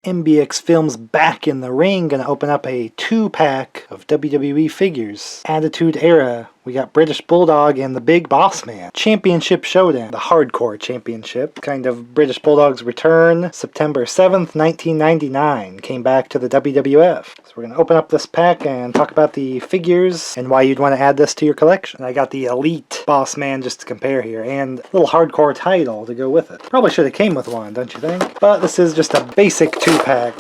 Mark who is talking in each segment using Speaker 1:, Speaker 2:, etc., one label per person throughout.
Speaker 1: MBX Films back in the ring, gonna open up a 2-pack of WWE figures. Attitude Era, we got British Bulldog and the Big Boss Man. Championship Showdown, the Hardcore Championship. Kind of British Bulldog's return, September 7th, 1999. Came back to the WWF. So we're gonna open up this pack and talk about the figures and why you'd want to add this to your collection. I got the Elite Boss Man just to compare here, and a little Hardcore Title to go with it. Probably should have came with one, don't you think? But this is just a basic 2-pack.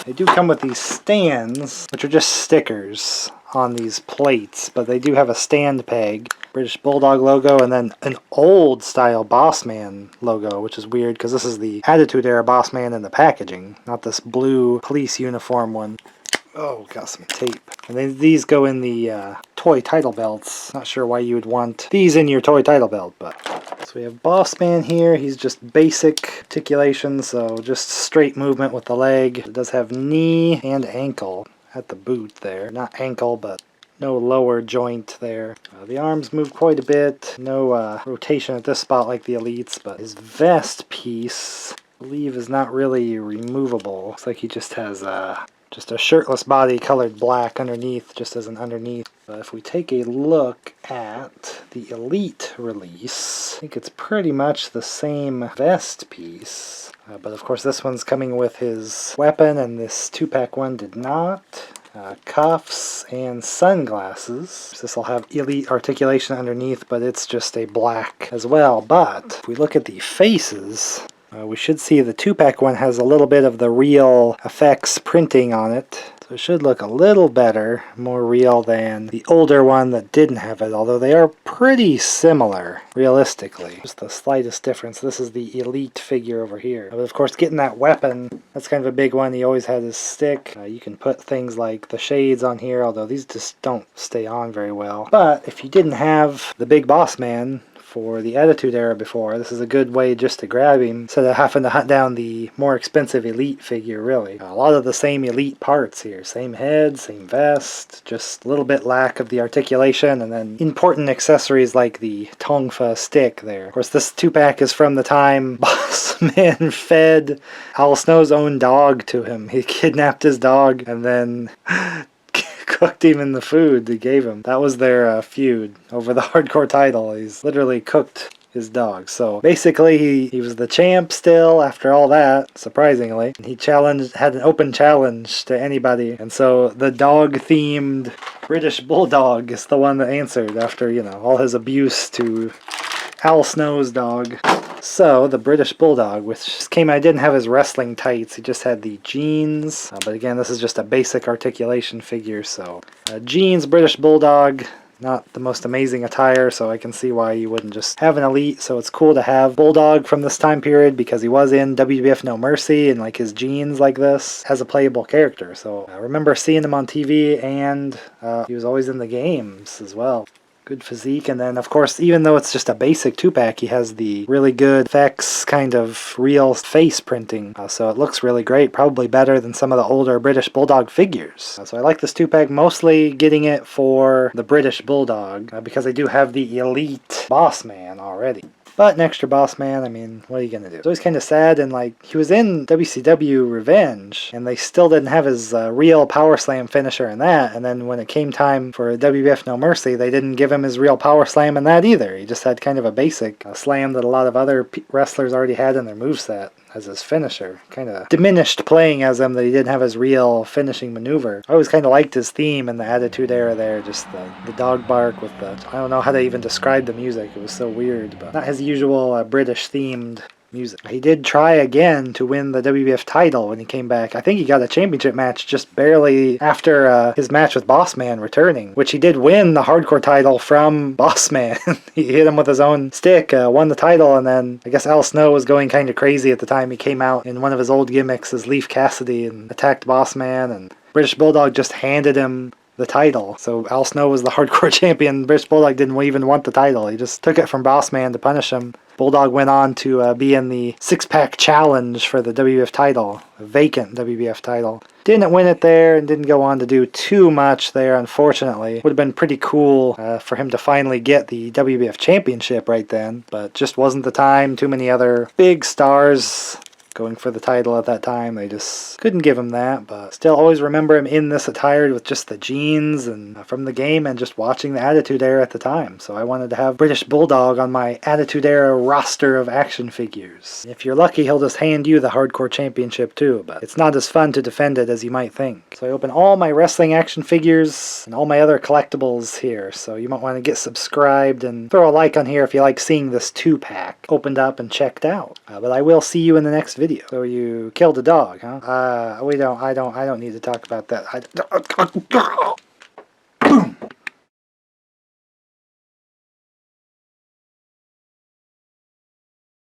Speaker 1: They do come with these stands, which are just stickers on these plates, but they do have a stand peg, British Bulldog logo, and then an old style Boss Man logo, which is weird because this is the Attitude Era Boss Man in the packaging, not this blue police uniform one. Oh, got some tape. And then these go in the toy title belts. Not sure why you would want these in your toy title belt, but... So we have Boss Man here. He's just basic articulation, so just straight movement with the leg. It does have knee and ankle at the boot there. Not ankle, but no lower joint there. The arms move quite a bit. No rotation at this spot like the Elites, but his vest piece, I believe, is not really removable. Looks like he just has just a shirtless body colored black underneath, just as an underneath. If we take a look at the Elite release, I think it's pretty much the same vest piece. But of course this one's coming with his weapon, and this 2-pack one did not. Cuffs and sunglasses. This will have Elite articulation underneath, but it's just a black as well. But if we look at the faces, we should see the 2-pack one has a little bit of the real effects printing on it. So it should look a little better, more real than the older one that didn't have it, although they are pretty similar, realistically. Just the slightest difference. This is the Elite figure over here. But of course, getting that weapon, that's kind of a big one. He always had his stick. You can put things like the shades on here, although these just don't stay on very well. But if you didn't have the Big Boss Man for the Attitude Era before, this is a good way just to grab him instead of having to hunt down the more expensive Elite figure, really. A lot of the same Elite parts here. Same head, same vest, just a little bit lack of the articulation, and then important accessories like the Tongfa stick there. Of course, this 2-pack is from the time Boss Man fed Al Snow's own dog to him. He kidnapped his dog and then cooked him in the food they gave him. That was their feud over the Hardcore title. He's literally cooked his dog. So basically he was the champ still after all that, surprisingly. He had an open challenge to anybody, and so the dog-themed British Bulldog is the one that answered after, you know, all his abuse to Al Snow's dog. So, the British Bulldog, which came out, didn't have his wrestling tights, he just had the jeans. But again, this is just a basic articulation figure, so... jeans, British Bulldog, not the most amazing attire, so I can see why you wouldn't just have an Elite. So it's cool to have Bulldog from this time period, because he was in WWF No Mercy, and like his jeans like this, as a playable character. So, I remember seeing him on TV, and he was always in the games as well. Good physique, and then of course, even though it's just a basic 2-pack, he has the really good effects, kind of real face printing, so it looks really great, probably better than some of the older British Bulldog figures. So I like this 2-pack, mostly getting it for the British Bulldog, because they do have the Elite Boss Man already. But an extra Boss Man, I mean, what are you gonna do? It's always kind of sad, and like, he was in WCW Revenge, and they still didn't have his real Power Slam finisher in that, and then when it came time for WWF No Mercy, they didn't give him his real Power Slam in that either. He just had kind of a basic slam that a lot of other wrestlers already had in their moveset as his finisher. Kind of diminished playing as him that he didn't have his real finishing maneuver. I always kind of liked his theme in the Attitude Era there, just the dog bark with the... I don't know how to even describe the music, it was so weird, but not his usual British themed music. He did try again to win the WWF title when he came back. I think he got a championship match just barely after his match with Boss Man returning, which he did win the Hardcore title from Boss Man. He hit him with his own stick, won the title, and then I guess Al Snow was going kind of crazy at the time. He came out in one of his old gimmicks as Leaf Cassidy and attacked Boss Man, and British Bulldog just handed him the title. So Al Snow was the Hardcore champion. British Bulldog didn't even want the title. He just took it from Boss Man to punish him. Bulldog went on to be in the 6-pack challenge for the WWF title, a vacant WWF title. Didn't win it there and didn't go on to do too much there, unfortunately. Would have been pretty cool for him to finally get the WWF Championship right then, but just wasn't the time. Too many other big stars going for the title at that time. They just couldn't give him that, but still always remember him in this attire with just the jeans and from the game and just watching the Attitude Era at the time. So I wanted to have British Bulldog on my Attitude Era roster of action figures. If you're lucky, he'll just hand you the Hardcore Championship too, but it's not as fun to defend it as you might think. So I open all my wrestling action figures and all my other collectibles here, so you might want to get subscribed and throw a like on here if you like seeing this 2-pack opened up and checked out. But I will see you in the next video. So you killed a dog, huh? I don't need to talk about that.